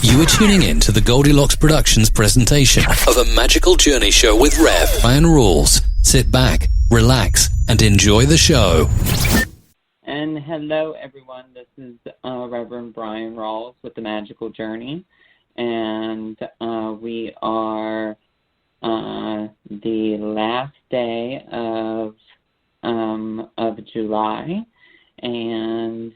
You are tuning in to the Goldilocks Productions presentation of a magical journey show with Rev. Bryan Rawls. Sit back, relax, and enjoy the show. And hello, everyone. This is Reverend Bryan Rawls with the Magical Journey, and we are the last day of July, and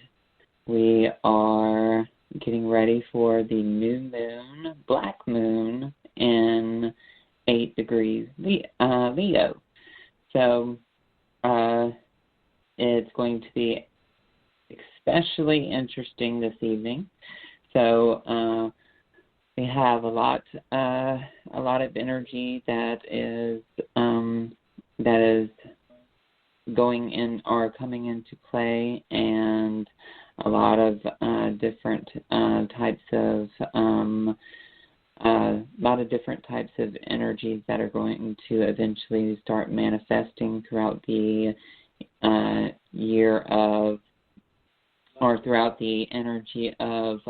we are getting ready for the new moon, black moon, in 8 degrees Leo. So it's going to be especially interesting this evening. So we have a lot of energy that is going in or coming into play, and a lot of different types of energies that are going to eventually start manifesting throughout the year of, or throughout the energy of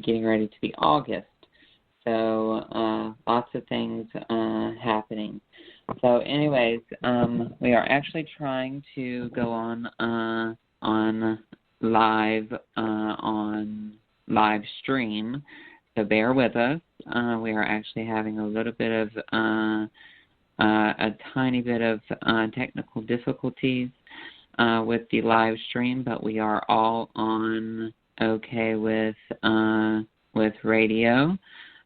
getting ready to be August. So lots of things happening. So anyways, we are actually trying to go on live stream, so bear with us. We are actually having a little bit of a tiny bit of technical difficulties with the live stream, but we are all on okay with radio.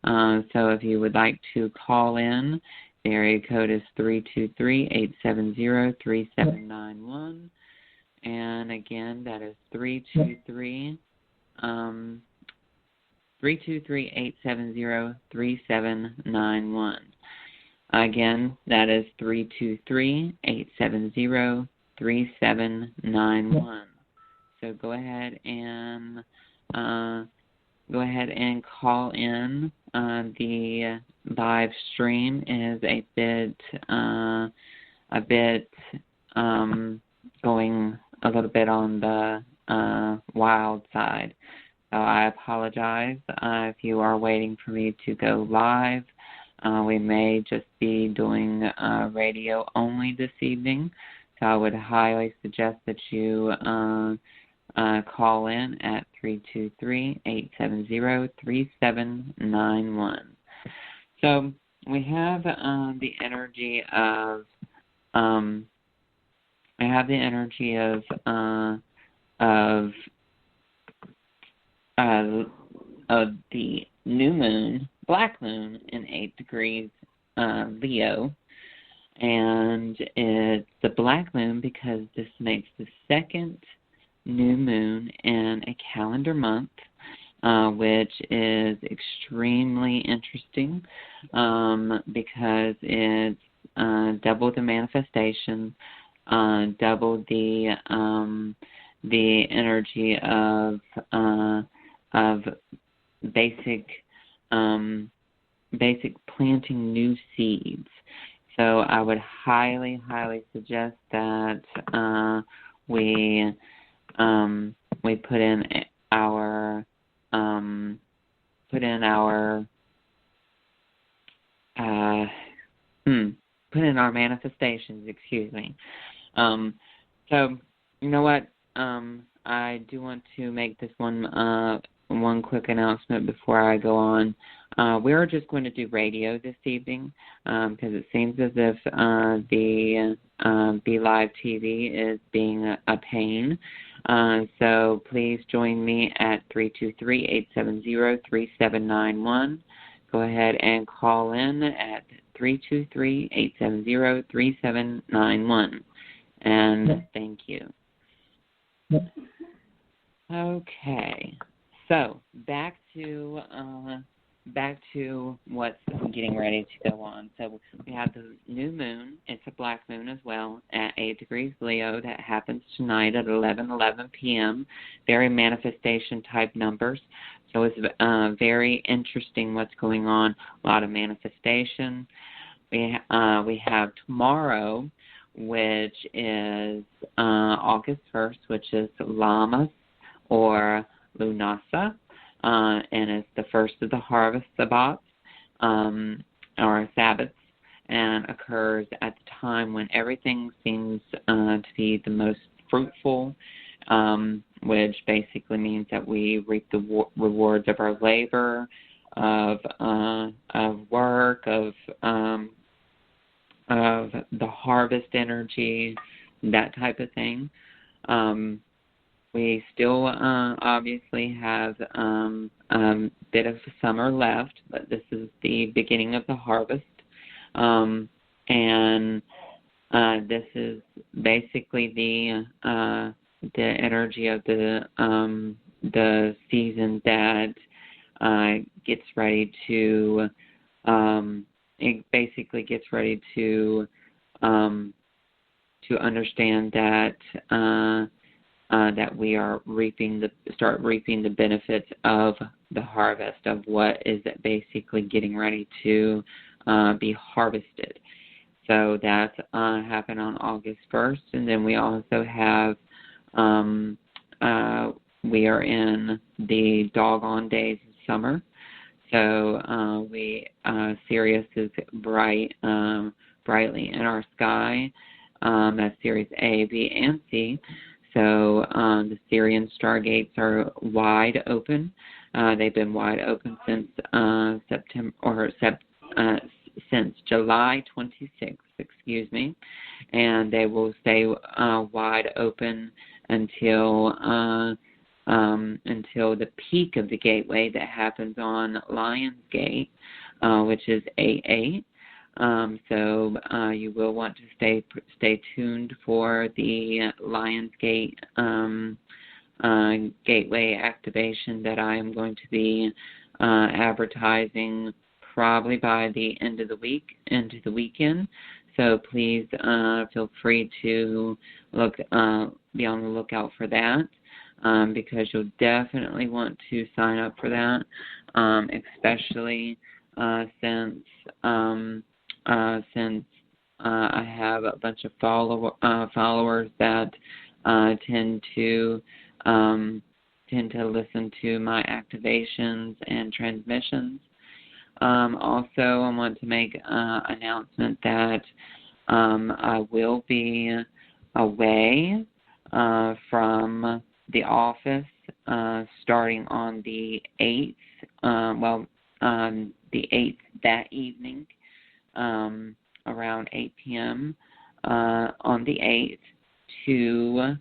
So if you would like to call in, the area code is 323-870-3791. And again, that is 323-870-3791. Again, that is 323-870-3791. So go ahead and call in. The live stream is a bit going a little bit on the wild side. So I apologize if you are waiting for me to go live. We may just be doing radio only this evening. So I would highly suggest that you call in at 323-870-3791. So we have the energy of the new moon, black moon, in 8 degrees Leo. And it's the black moon because this makes the second new moon in a calendar month, which is extremely interesting because it's double the manifestation, double the energy of basic planting new seeds. So I would highly suggest that we put in our manifestations. Excuse me. So you know what? I do want to make this one quick announcement before I go on. We're just going to do radio this evening because it seems as if the Be Live TV is being a pain. So please join me at 323-870-3791. Go ahead and call in at 323-870-3791. And thank you. Okay. So back to what's getting ready to go on. So we have the new moon. It's a black moon as well at 8 degrees Leo. That happens tonight at 11:11 p.m. Very manifestation type numbers. So it's very interesting what's going on. A lot of manifestation. We have tomorrow, which is August 1st, which is Lamas or Lunasa. and it's the first of the harvest sabbats, or Sabbaths, and occurs at the time when everything seems to be the most fruitful, which basically means that we reap the rewards of our labor, of work, of the harvest energy, that type of thing. We still obviously have a bit of summer left, but this is the beginning of the harvest. And this is basically the energy of the season that gets ready to it basically gets ready to understand that that we are start reaping the benefits of the harvest, of what is basically getting ready to be harvested. So that's happened on August 1st, and then we also have we are in the doggone days of summer. So Sirius is brightly in our sky. That's Sirius A, B, and C. So the Sirian stargates are wide open. They've been wide open since since July 26th, and they will stay wide open until the peak of the gateway that happens on Lion's Gate, which is 8/8. So you will want to stay tuned for the Lion's Gate gateway activation that I am going to be advertising probably by the end of the week, into the weekend. So please feel free to be on the lookout for that, because you'll definitely want to sign up for that, especially since I have a bunch of followers that tend to listen to my activations and transmissions. Also, I want to make an announcement that I will be away from the office starting on the 8th, the 8th that evening, around 8 p.m. On the 8th to,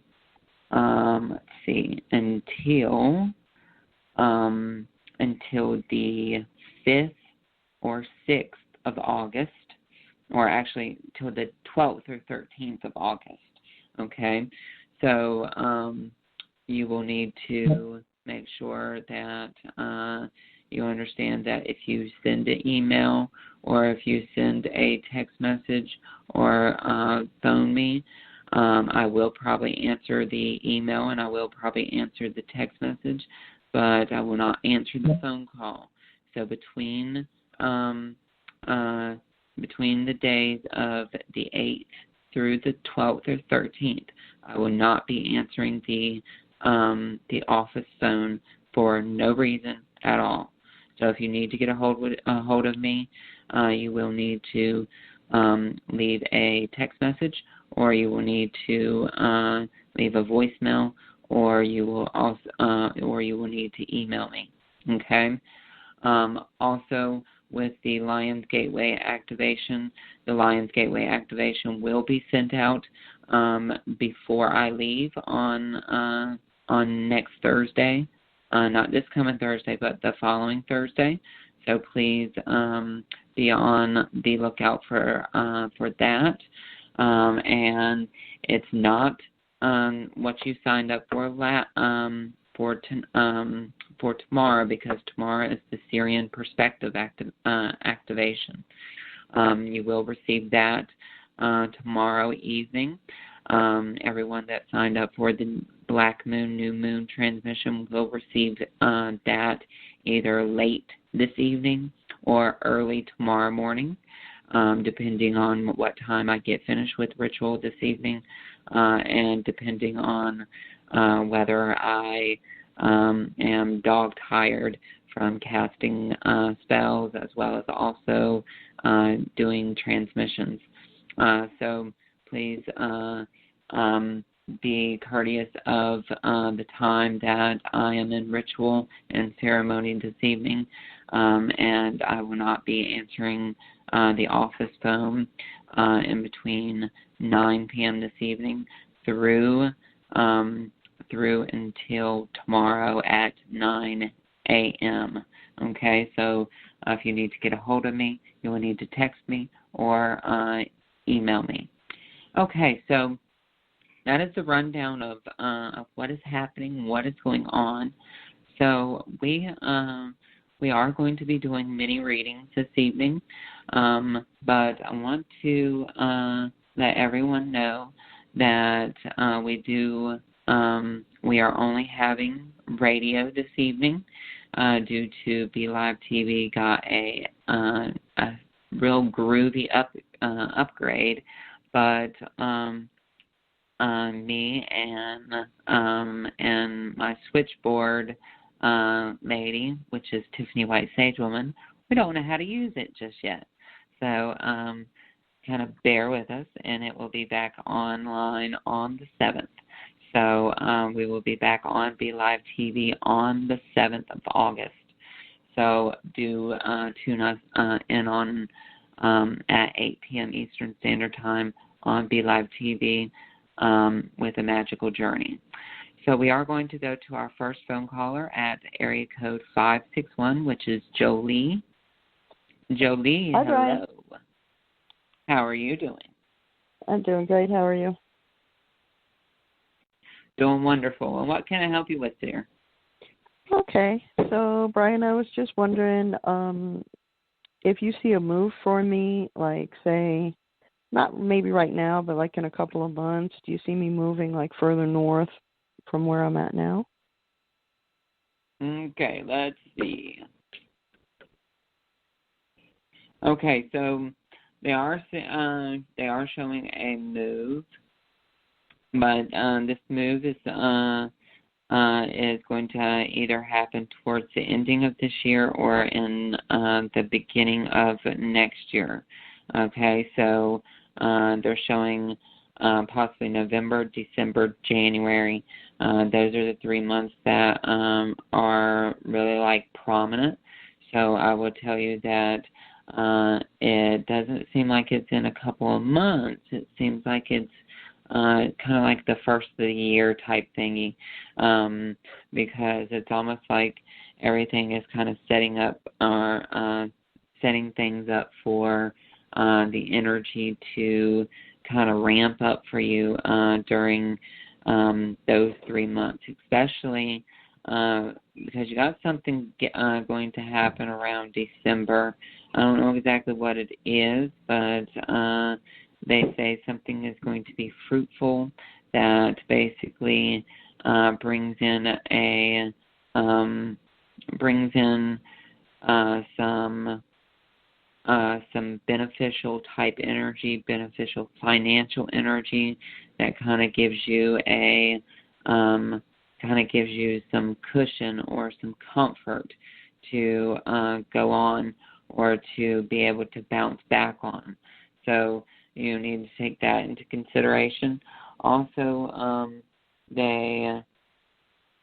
until the 5th or 6th of August, or actually till the 12th or 13th of August, okay? So you will need to make sure that you understand that if you send an email or if you send a text message or phone me, I will probably answer the email and I will probably answer the text message, but I will not answer the phone call. So between the days of the 8th through the 12th or 13th, I will not be answering the office phone for no reason at all. So if you need to get a hold of me, you will need to leave a text message, or you will need to leave a voicemail, or you will need to email me. Okay. Also, with the Lion's Gateway activation, the Lion's Gateway activation will be sent out before I leave on next Thursday, not this coming Thursday, but the following Thursday. So please be on the lookout for that. And it's not what you signed up for tomorrow, because tomorrow is the Syrian Perspective activation. You will receive that tomorrow evening. Everyone that signed up for the Black Moon, New Moon transmission will receive that either late this evening or early tomorrow morning, depending on what time I get finished with ritual this evening, and depending on whether I am dog-tired from casting spells as well as also doing transmissions. So please be courteous of the time that I am in ritual and ceremony this evening, and I will not be answering the office phone in between 9 p.m. this evening through until tomorrow at 9 a.m. Okay, so if you need to get a hold of me, you will need to text me or email me. Okay, so that is the rundown of what is happening, what is going on. So we are going to be doing mini readings this evening, but I want to let everyone know that we are only having radio this evening due to Be Live TV got a real groovy upgrade, but me and my switchboard lady, which is Tiffany White Sage Woman, we don't know how to use it just yet. So kind of bear with us, and it will be back online on the 7th. So we will be back on Be Live TV on the 7th of August. So do tune us in on at 8 p.m. Eastern Standard Time on Be Live TV with a Magical Journey. So we are going to go to our first phone caller at area code 561, which is Jolie. Jolie, Hi, hello. Bryan. How are you doing? I'm doing great. How are you? Doing wonderful. And what can I help you with, dear? Okay. So, Bryan, I was just wondering if you see a move for me, like, say, not maybe right now, but like in a couple of months. Do you see me moving, like, further north from where I'm at now? Okay, let's see. Okay, so they are showing a move, but this move is going to either happen towards the ending of this year or in the beginning of next year. Okay, so they're showing possibly November, December, January. Those are the 3 months that are really like prominent. So I will tell you that it doesn't seem like it's in a couple of months. It seems like it's kind of like the first of the year type thingy, because it's almost like everything is kind of setting things up for the energy to kind of ramp up for you during those 3 months, especially because you got something going to happen around December. I don't know exactly what it is, but they say something is going to be fruitful that basically brings in some beneficial type energy, beneficial financial energy that kind of gives you some cushion or some comfort to go on or to be able to bounce back on. So you need to take that into consideration. Also, they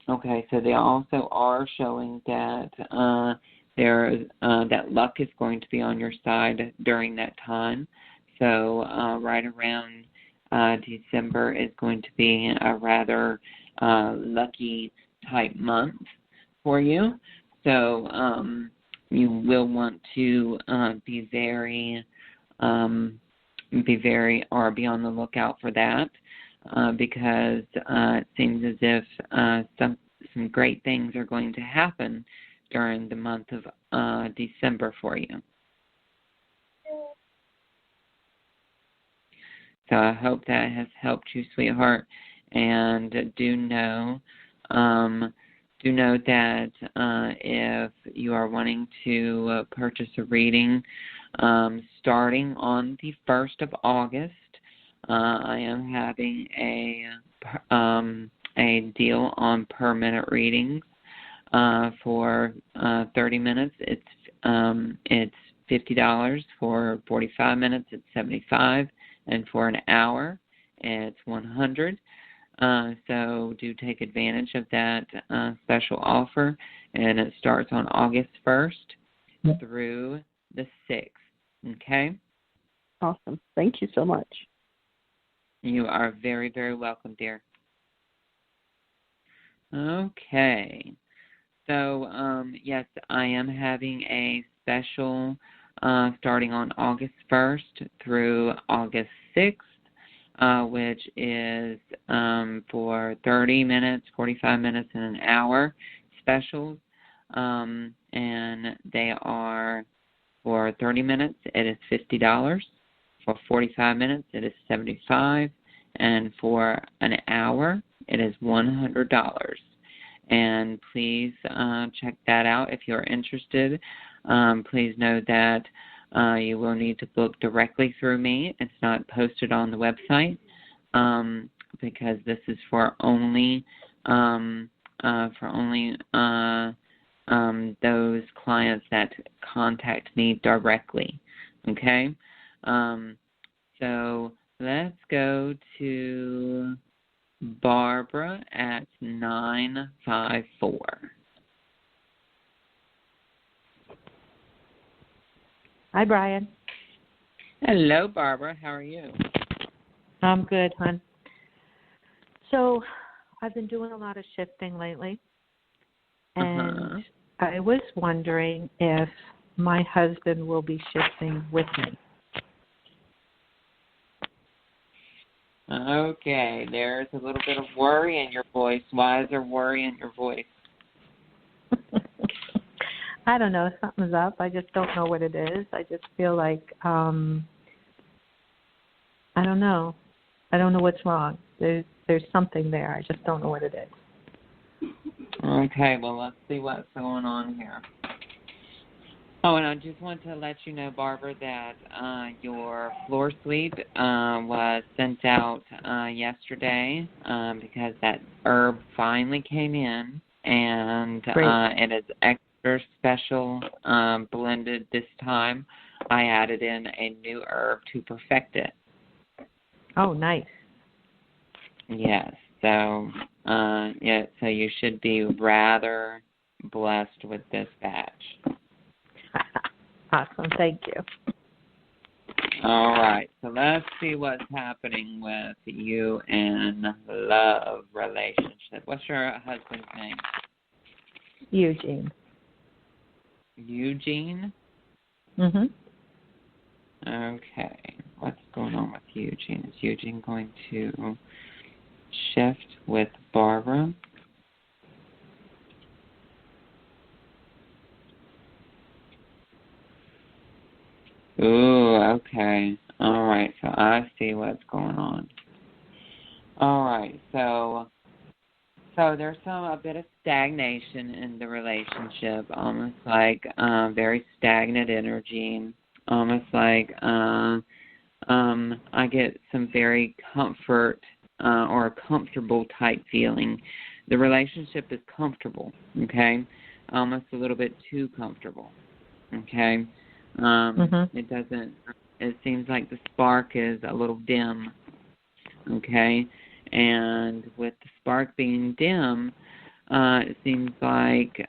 also are showing that that luck is going to be on your side during that time. So right around December is going to be a rather lucky type month for you. So you will want to be on the lookout for that because it seems as if some great things are going to happen during the month of December for you. So I hope that has helped you, sweetheart. And do know that if you are wanting to purchase a reading starting on the 1st of August, I am having a a deal on per-minute readings for 30 minutes. It's $50. For 45 minutes, it's $75, and for an hour, it's $100. So do take advantage of that special offer, and it starts on August 1st through the 6th. Okay? Awesome. Thank you so much. You are very, very welcome, dear. Okay. So, yes, I am having a special starting on August 1st through August 6th, which is for 30 minutes, 45 minutes, and an hour specials. And they are, for 30 minutes, it is $50. For 45 minutes, it is $75. And for an hour, it is $100. And please check that out if you're interested. Please know that you will need to book directly through me. It's not posted on the website because this is for only those clients that contact me directly. Okay? So let's go to Barbara at 954. Hi, Bryan. Hello, Barbara. How are you? I'm good, hon. So I've been doing a lot of shifting lately, and I was wondering if my husband will be shifting with me. Okay, there's a little bit of worry in your voice. Why is there worry in your voice? I don't know. Something's up. I just don't know what it is. I just feel like, I don't know. I don't know what's wrong. There's something there. I just don't know what it is. Okay, well, let's see what's going on here. Oh, and I just want to let you know, Barbara, that your floor sweep was sent out yesterday because that herb finally came in, and it is extra special blended this time. I added in a new herb to perfect it. Oh, nice. Yes, so so you should be rather blessed with this batch. Awesome. Thank you. All right. So let's see what's happening with you in love relationship. What's your husband's name? Eugene. Eugene? Mm-hmm. Okay. What's going on with Eugene? Is Eugene going to shift with Barbara? Ooh, okay. All right, so I see what's going on. All right, so there's a bit of stagnation in the relationship, almost like very stagnant energy, almost like I get some very comfort or comfortable type feeling. The relationship is comfortable, okay? Almost a little bit too comfortable, okay? It seems like the spark is a little dim, okay? And with the spark being dim, it seems like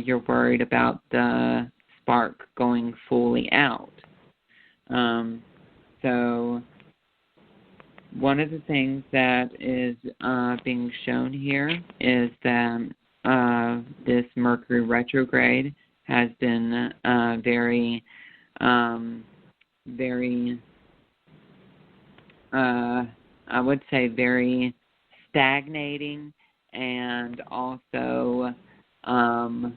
you're worried about the spark going fully out. So one of the things that is being shown here is that this Mercury retrograde has been very, I would say very stagnating, and also kind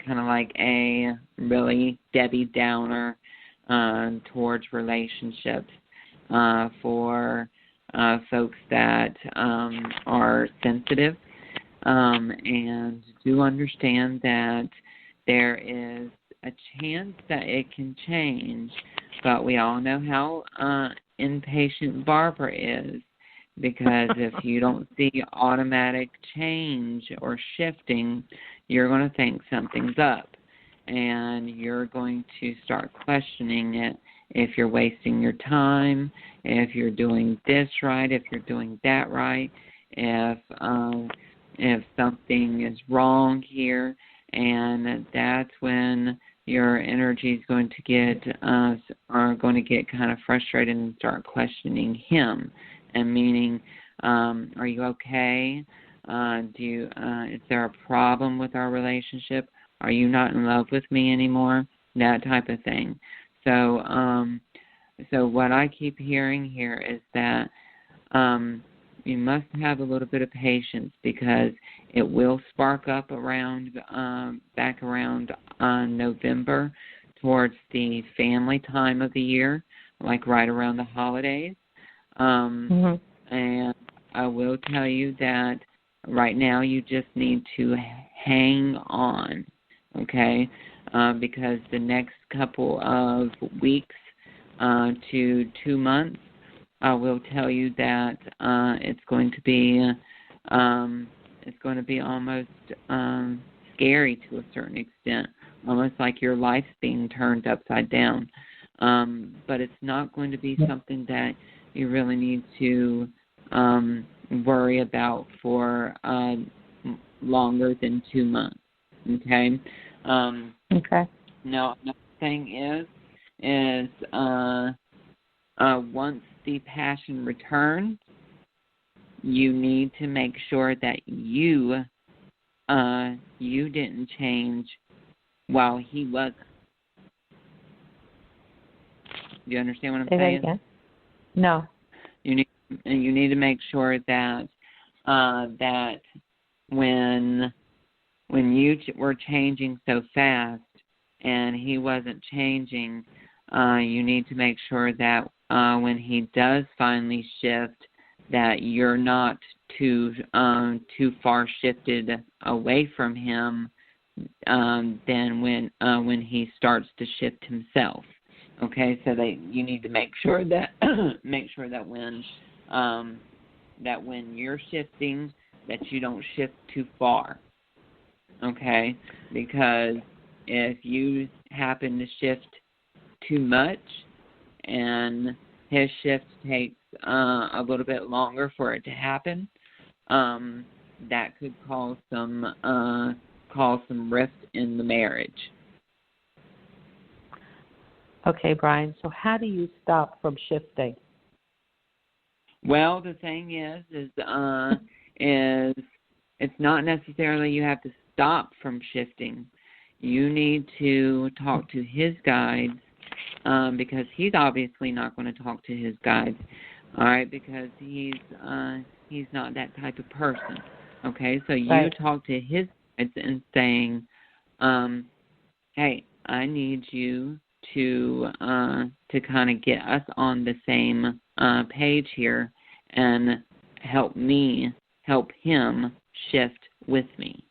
of like a really Debbie Downer towards relationships for folks that are sensitive. And do understand that there is a chance that it can change, but we all know how impatient Barbara is, because if you don't see automatic change or shifting, you're going to think something's up, and you're going to start questioning it. If you're wasting your time, if you're doing this right, if you're doing that right, if something is wrong here, and that's when your energy is going to get kind of frustrated and start questioning him, and meaning, are you okay? Is there a problem with our relationship? Are you not in love with me anymore? That type of thing. So what I keep hearing here is that you must have a little bit of patience, because it will spark up back around November, towards the family time of the year, like right around the holidays. And I will tell you that right now you just need to hang on, okay? Because the next couple of weeks to 2 months, I will tell you that it's going to be almost scary to a certain extent, almost like your life's being turned upside down. But it's not going to be something that you really need to worry about for longer than 2 months. Okay. Okay. Now, another thing is once the passion returns, you need to make sure that you didn't change while he wasn't. Do you understand what I'm saying? Say that again? No. You need to make sure that that when you were changing so fast and he wasn't changing, you need to make sure that when he does finally shift, that you're not too far shifted away from him than when he starts to shift himself. Okay, so you need to make sure that when you're shifting, that you don't shift too far. Okay, because if you happen to shift too much and his shift takes a little bit longer for it to happen, that could cause some rift in the marriage. Okay, Bryan, so how do you stop from shifting? Well, the thing is it's not necessarily you have to stop from shifting. You need to talk to his guides, because he's obviously not going to talk to his guides, all right, because he's not that type of person. Okay, so you talk to his guides and saying, hey, I need you to kind of get us on the same page here and help him shift with me.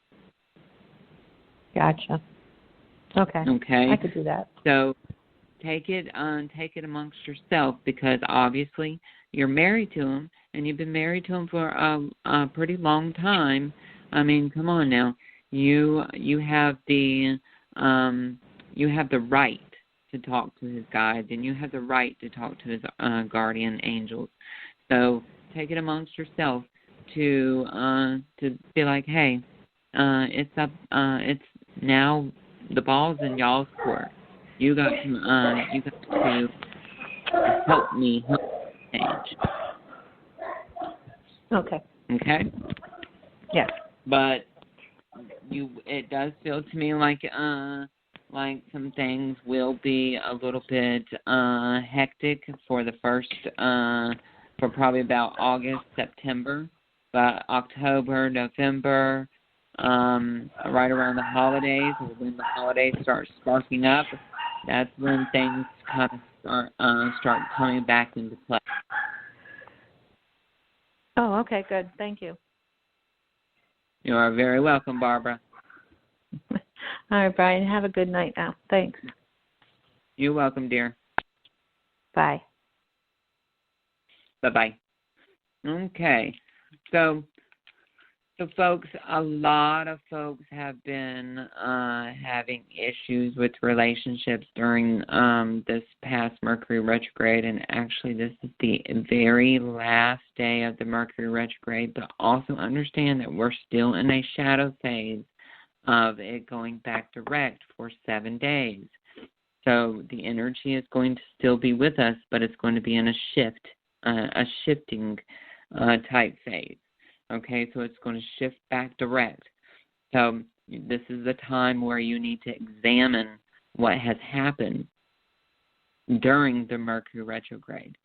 Gotcha. Okay. I could do that. So take it amongst yourself, because obviously you're married to him and you've been married to him for a pretty long time. I mean, come on now. You have the right to talk to his guides, and you have the right to talk to his guardian angels. So take it amongst yourself to be like, hey, it's now the ball's in y'all's court. You got to help me change. Okay. Okay. Yeah. But it does feel to me like some things will be a little bit hectic for the first, for probably about August, September, but October, November, right around the holidays, or when the holidays start sparking up, that's when things kind of start coming back into play. Oh, okay, good. Thank you. You are very welcome, Barbara. All right, Bryan. Have a good night now. Thanks. You're welcome, dear. Bye. Bye-bye. Okay. So folks, a lot of folks have been having issues with relationships during this past Mercury retrograde, and actually this is the very last day of the Mercury retrograde, but also understand that we're still in a shadow phase of it going back direct for 7 days. So the energy is going to still be with us, but it's going to be in a shifting type phase. Okay, so it's going to shift back direct. So this is the time where you need to examine what has happened during the Mercury retrograde.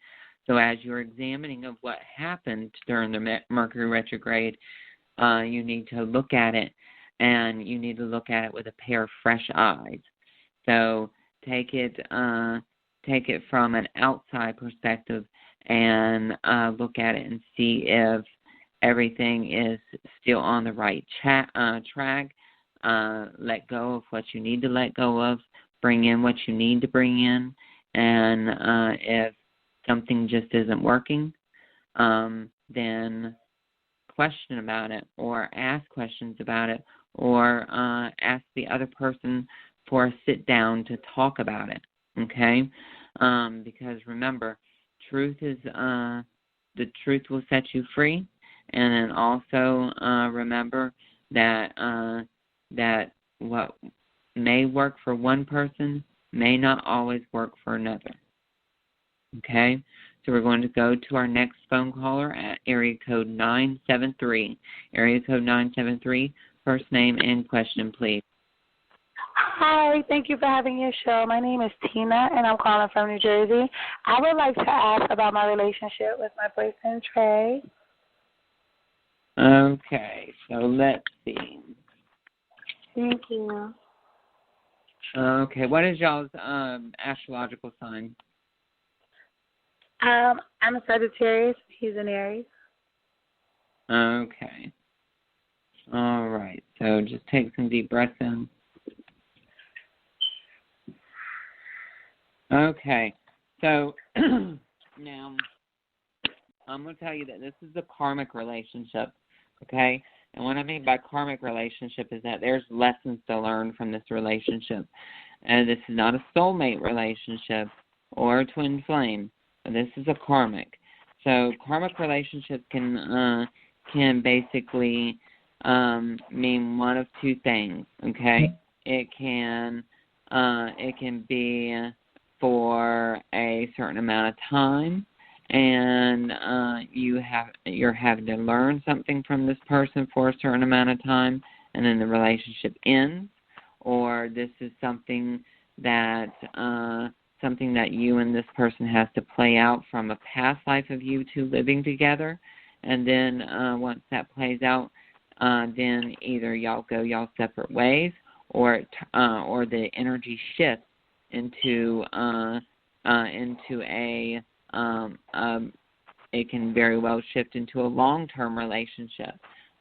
So as you're examining of what happened during the Mercury retrograde, you need to look at it, and you need to look at it with a pair of fresh eyes. So take it from an outside perspective and look at it and see if everything is still on the right track. Let go of what you need to let go of. Bring in what you need to bring in. And if something just isn't working, then question about it, or ask questions about it, or ask the other person for a sit down to talk about it. Okay? Because remember, the truth will set you free. And then also remember that that what may work for one person may not always work for another. Okay? So we're going to go to our next phone caller at area code 973. Area code 973, first name and question, please. Hi, thank you for having your show. My name is Tina, and I'm calling from New Jersey. I would like to ask about my relationship with my boyfriend, Trey. Okay, so let's see. Thank you. Okay, what is y'all's astrological sign? I'm a Sagittarius. He's an Aries. Okay. All right, so just take some deep breaths in. Okay, so now I'm going to tell you that this is a karmic relationship, okay? And what I mean by karmic relationship is that there's lessons to learn from this relationship. And this is not a soulmate relationship or a twin flame. This is a karmic. So karmic relationships can basically mean one of two things, okay? It can be for a certain amount of time, and you're having to learn something from this person for a certain amount of time, and then the relationship ends. Or this is something that you and this person has to play out from a past life of you two living together, and then once that plays out, then either y'all go y'all separate ways, or the energy shifts into it can very well shift into a long-term relationship,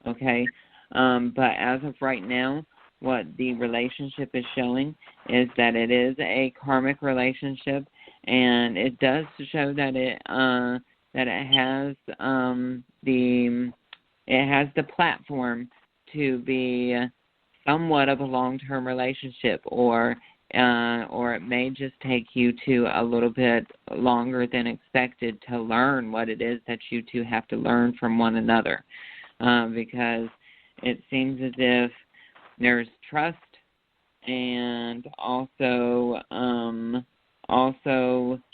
okay? But as of right now, what the relationship is showing is that it is a karmic relationship, and it does show that it has the platform to be somewhat of a long-term relationship, or it may just take you to a little bit longer than expected to learn what it is that you two have to learn from one another, because it seems as if there's trust and also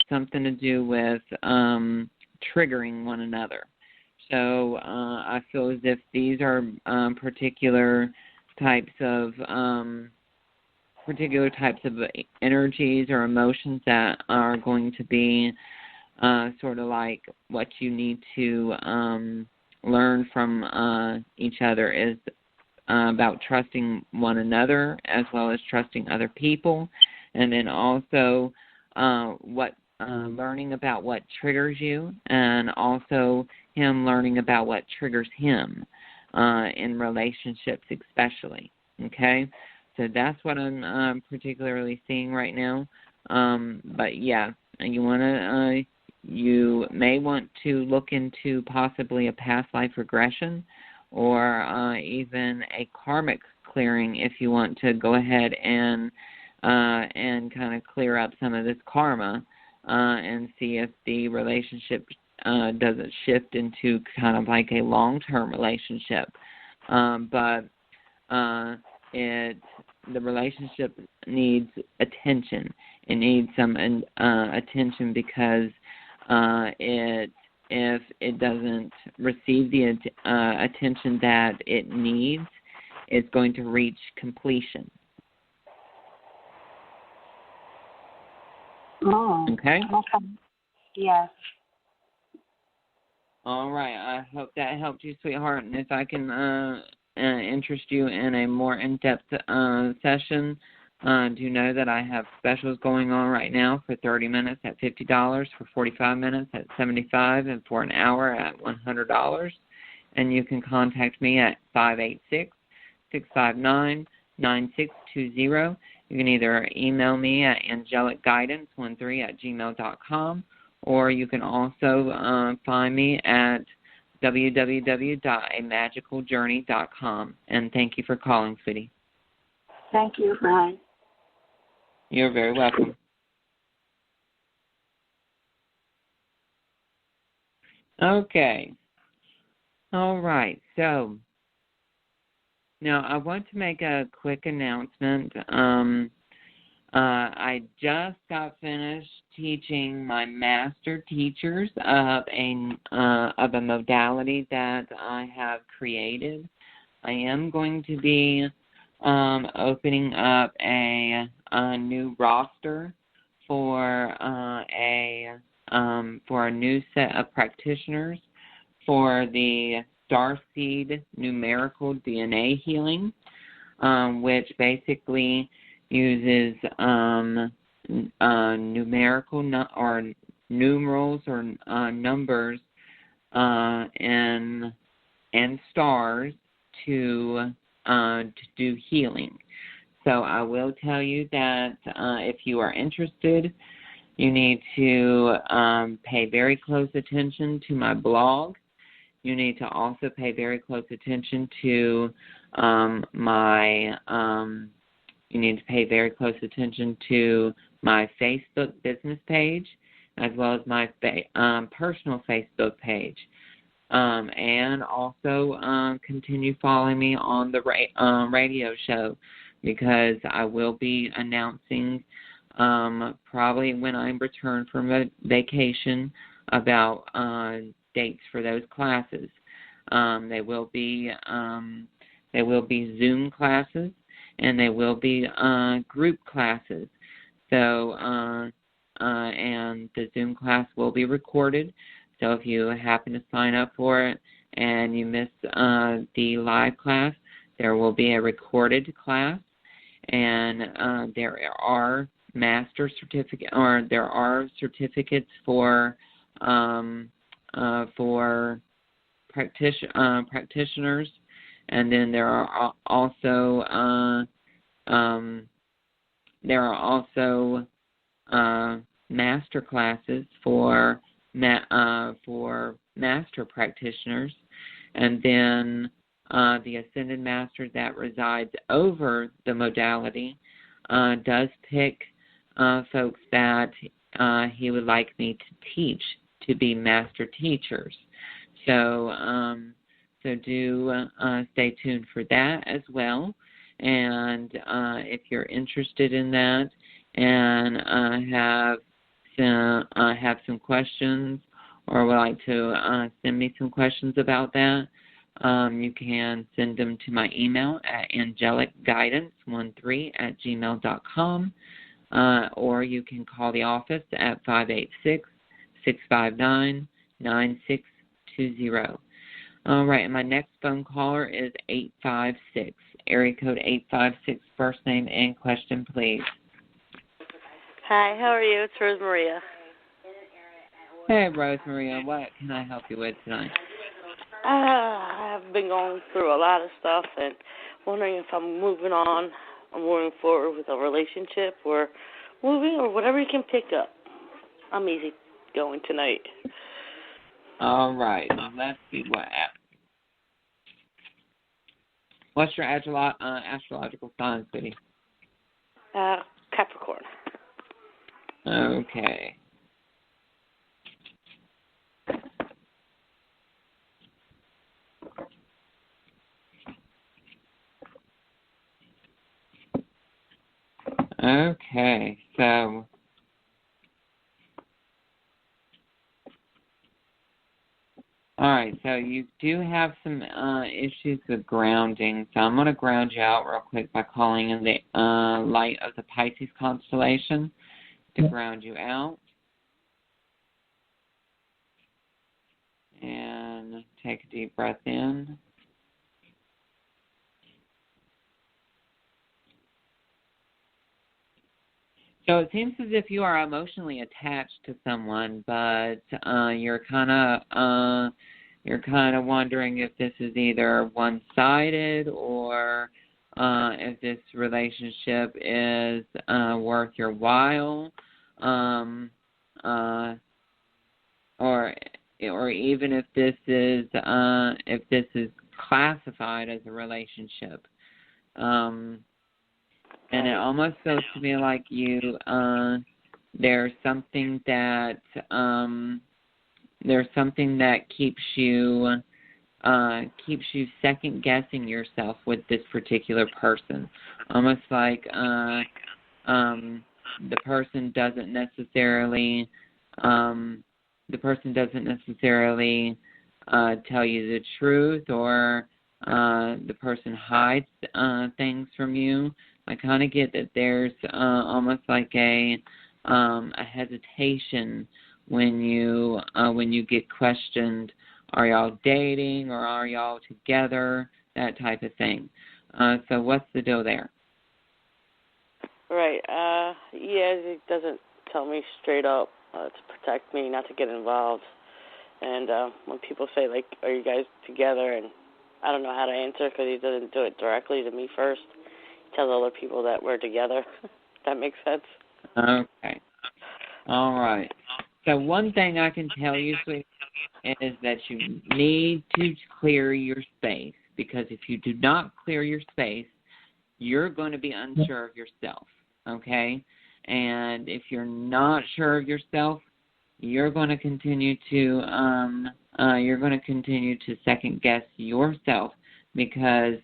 something to do with triggering one another. So I feel as if these are particular types of energies or emotions that are going to be sort of like what you need to learn from each other is about trusting one another as well as trusting other people, and then also learning about what triggers you, and also him learning about what triggers him in relationships especially, okay? So that's what I'm particularly seeing right now. But yeah, you want to you may want to look into possibly a past life regression or even a karmic clearing if you want to go ahead and kind of clear up some of this karma and see if the relationship doesn't shift into kind of like a long-term relationship. But the relationship needs attention. It needs some attention because if it doesn't receive the attention that it needs, it's going to reach completion. Oh. Okay? Okay. Yes. All right. I hope that helped you, sweetheart. And if I can interest you in a more in-depth session, do know that I have specials going on right now for 30 minutes at $50, for 45 minutes at $75, and for an hour at $100. And you can contact me at 586-659-9620. You can either email me at angelicguidance13@gmail.com, or you can also find me at www.amagicaljourney.com. And thank you for calling, sweetie. Thank you, Brian. You're very welcome. Okay. All right. So now I want to make a quick announcement. I just got finished teaching my master teachers of a modality that I have created. I am going to be opening up a new roster for a new set of practitioners for the Starseed numerical DNA healing, which basically uses numerical or numerals or numbers and stars to do healing. So I will tell you that if you are interested, you need to pay very close attention to my blog. You need to also pay very close attention to my Facebook business page, as well as my personal Facebook page. And also continue following me on the radio show, because I will be announcing probably when I return from vacation about dates for those classes. They will be Zoom classes, and they will be group classes. So and the Zoom class will be recorded. So if you happen to sign up for it and you miss the live class, there will be a recorded class, and there are certificates for practitioners, and then there are also master classes for master practitioners, and then the Ascended Master that resides over the modality does pick folks that he would like me to teach to be master teachers. So do stay tuned for that as well. And if you're interested in that and have some questions, or would like to send me some questions about that, you can send them to my email at angelicguidance13@gmail.com, or you can call the office at 586-659-9620. All right, and my next phone caller is 856, area code 856, first name and question, please. Hi, how are you? It's Rose Maria. Hey, Rose Maria, what can I help you with tonight? I've been going through a lot of stuff and wondering if I'm moving on, I'm moving forward with a relationship, or moving, or whatever you can pick up. I'm easy. going tonight. All right. Let's see what happens. What's your astrological sign, sweetie? Capricorn. Okay. Okay, so all right, so you do have some issues with grounding, so I'm going to ground you out real quick by calling in the light of the Pisces constellation to ground you out. And take a deep breath in. So it seems as if you are emotionally attached to someone, but you're kind of wondering if this is either one-sided or if this relationship is worth your while, or even if this is classified as a relationship. And it almost feels to me like there's something that keeps you second guessing yourself with this particular person. Almost like the person doesn't necessarily tell you the truth, or the person hides things from you. I kind of get that there's almost like a hesitation when you get questioned, are y'all dating or are y'all together, that type of thing. So what's the deal there? Right. It doesn't tell me straight up to protect me, not to get involved. And when people say, like, are you guys together? And I don't know how to answer because he doesn't do it directly to me first. Tell other people that we're together. That makes sense. Okay. All right. So one thing I can tell you, sweetie, is that you need to clear your space, because if you do not clear your space, you're going to be unsure of yourself, okay? And if you're not sure of yourself, you're going to continue to second guess yourself, because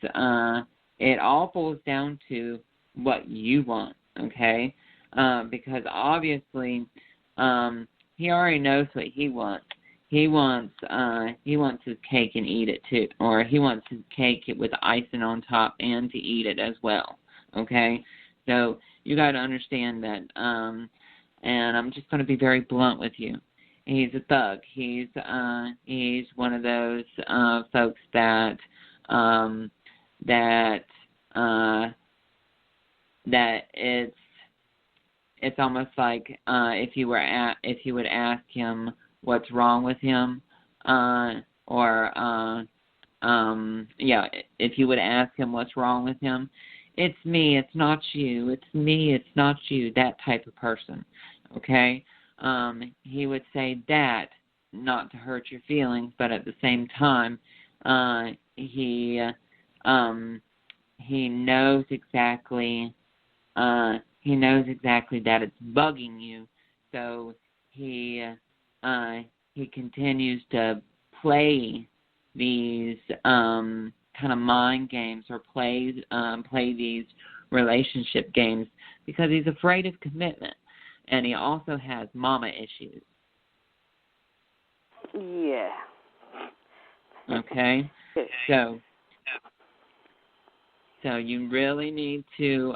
it all boils down to what you want, okay? Because obviously, he already knows what he wants. He wants his cake and eat it too, or he wants his cake with icing on top and to eat it as well, okay? So you got to understand that, and I'm just going to be very blunt with you. He's a thug. He's one of those folks that it's almost like if you would ask him what's wrong with him, if you would ask him what's wrong with him, it's me, it's not you, it's me, it's not you, that type of person, okay? He would say that not to hurt your feelings, but at the same time, he knows exactly that it's bugging you, so he continues to play these kind of mind games, or play these relationship games, because he's afraid of commitment, and he also has mama issues. Yeah. Okay, so you really need to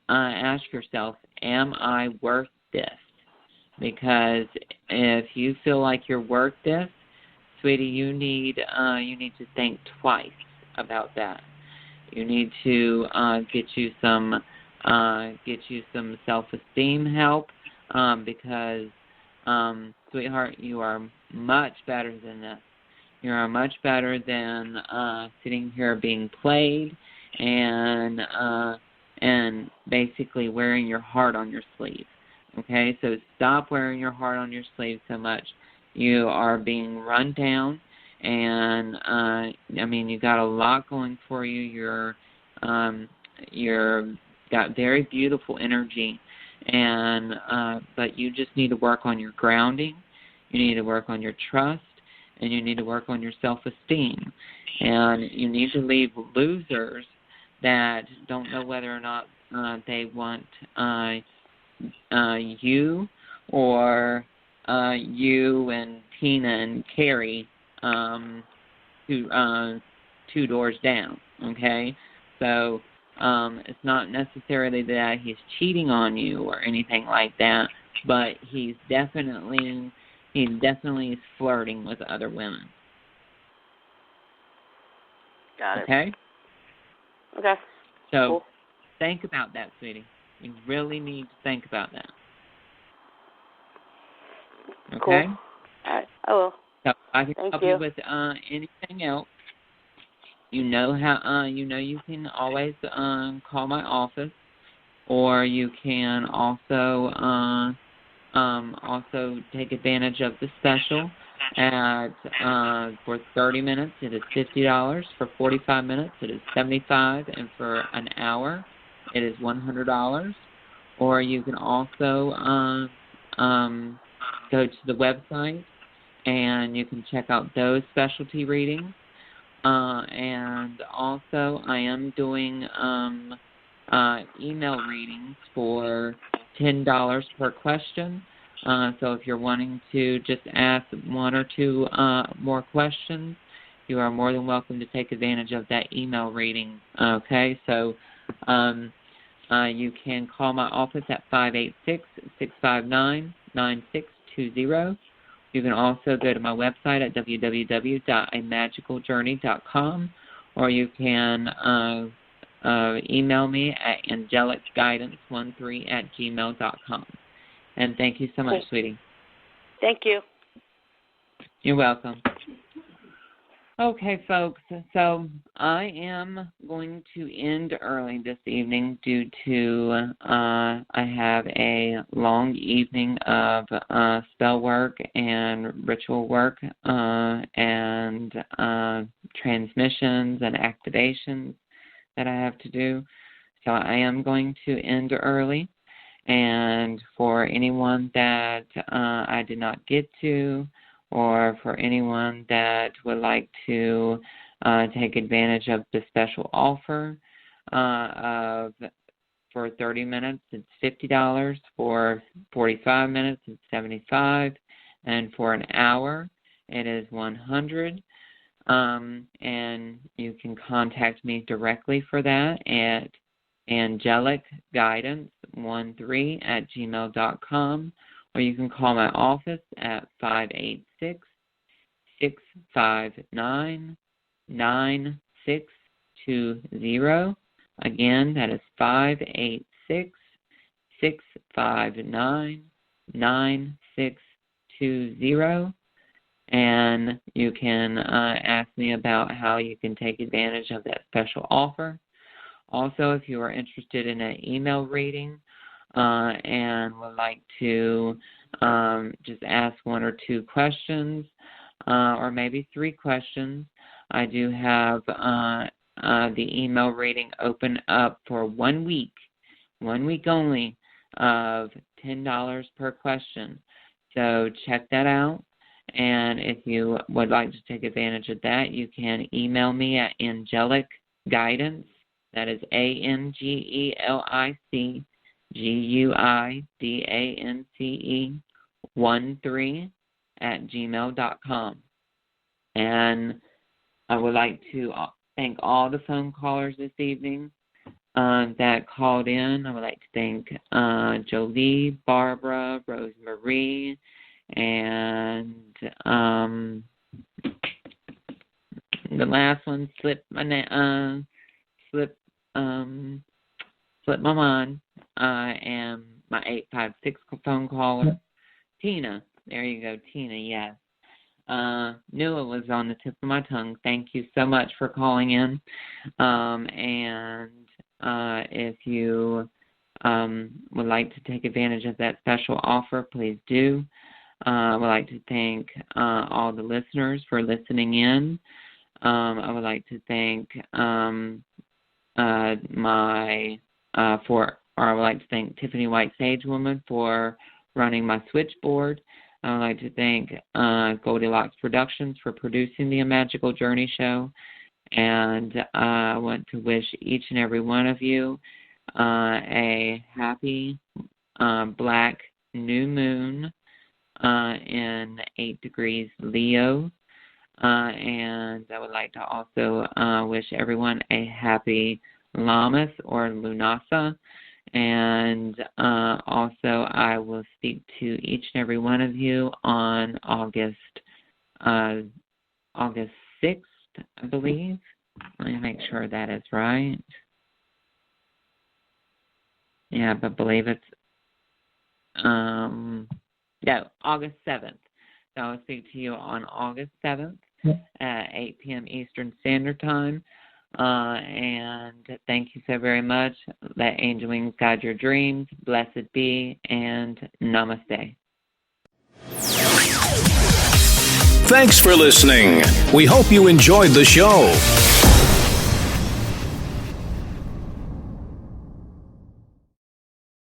ask yourself, am I worth this? Because if you feel like you're worth this, sweetie, you need to think twice about that. You need to get you some self-esteem help, because sweetheart, you are much better than this. You are much better than sitting here being played and basically wearing your heart on your sleeve. Okay, so stop wearing your heart on your sleeve so much. You are being run down, and you got a lot going for you. You're got very beautiful energy, and but you just need to work on your grounding. You need to work on your trust, and you need to work on your self-esteem. And you need to leave losers that don't know whether or not they want you or you and Tina and Carrie two doors down, okay? So it's not necessarily that he's cheating on you or anything like that, but he definitely is flirting with other women. Got it. Okay? Okay. So cool. Think about that, sweetie. You really need to think about that. Okay? Cool. All right, I will. So I can Thank help you. you with anything else. You know how you can always call my office, or you can also take advantage of the special at for 30 minutes it is $50, for 45 minutes it is $75, and for an hour it is $100. Or you can also go to the website and you can check out those specialty readings. And also I am doing email readings for $10 per question. So if you're wanting to just ask one or two more questions, you are more than welcome to take advantage of that email reading. Okay, so you can call my office at 586-659-9620. You can also go to my website at www.amagicaljourney.com, or you can email me at angelicguidance13@gmail.com. And thank you so much, sweetie. Thank you. You're welcome. Okay, folks, so I am going to end early this evening due to I have a long evening of spell work and ritual work and transmissions and activations that I have to do. So I am going to end early. And for anyone that I did not get to, or for anyone that would like to take advantage of the special offer for 30 minutes, it's $50. For 45 minutes, it's $75. And for an hour, it is $100. And you can contact me directly for that at angelicguidance13@gmail.com, or you can call my office at 586-659-9620. Again, that is 586-659-9620. And you can ask me about how you can take advantage of that special offer. Also, if you are interested in an email reading and would like to just ask one or two questions or maybe 3 questions, I do have the email reading open up for 1 week only, of $10 per question. So check that out. And if you would like to take advantage of that, you can email me at Angelic Guidance. That is ANGELICGUIDANCE13@gmail.com. And I would like to thank all the phone callers this evening that called in. I would like to thank Jolie, Barbara, Rosemarie, and the last one slipped my mind. And my 856 phone caller, Tina. There you go, Tina. Yes. Knew it was on the tip of my tongue. Thank you so much for calling in. And if you would like to take advantage of that special offer, please do. I would like to thank all the listeners for listening in. I would like to thank I would like to thank Tiffany White Sage Woman for running my switchboard. I would like to thank Goldilocks Productions for producing the Magical Journey Show. And I want to wish each and every one of you a happy black new moon in 8 degrees Leo. And I would like to also wish everyone a happy Lammas or Lunasa. And also I will speak to each and every one of you on August 6th, I believe. Let me make sure that is right. Yeah, but I believe it's August 7th. So I'll speak to you on August 7th at 8 p.m. Eastern Standard Time. And thank you so very much. Let angel wings guide your dreams. Blessed be, and namaste. Thanks for listening. We hope you enjoyed the show.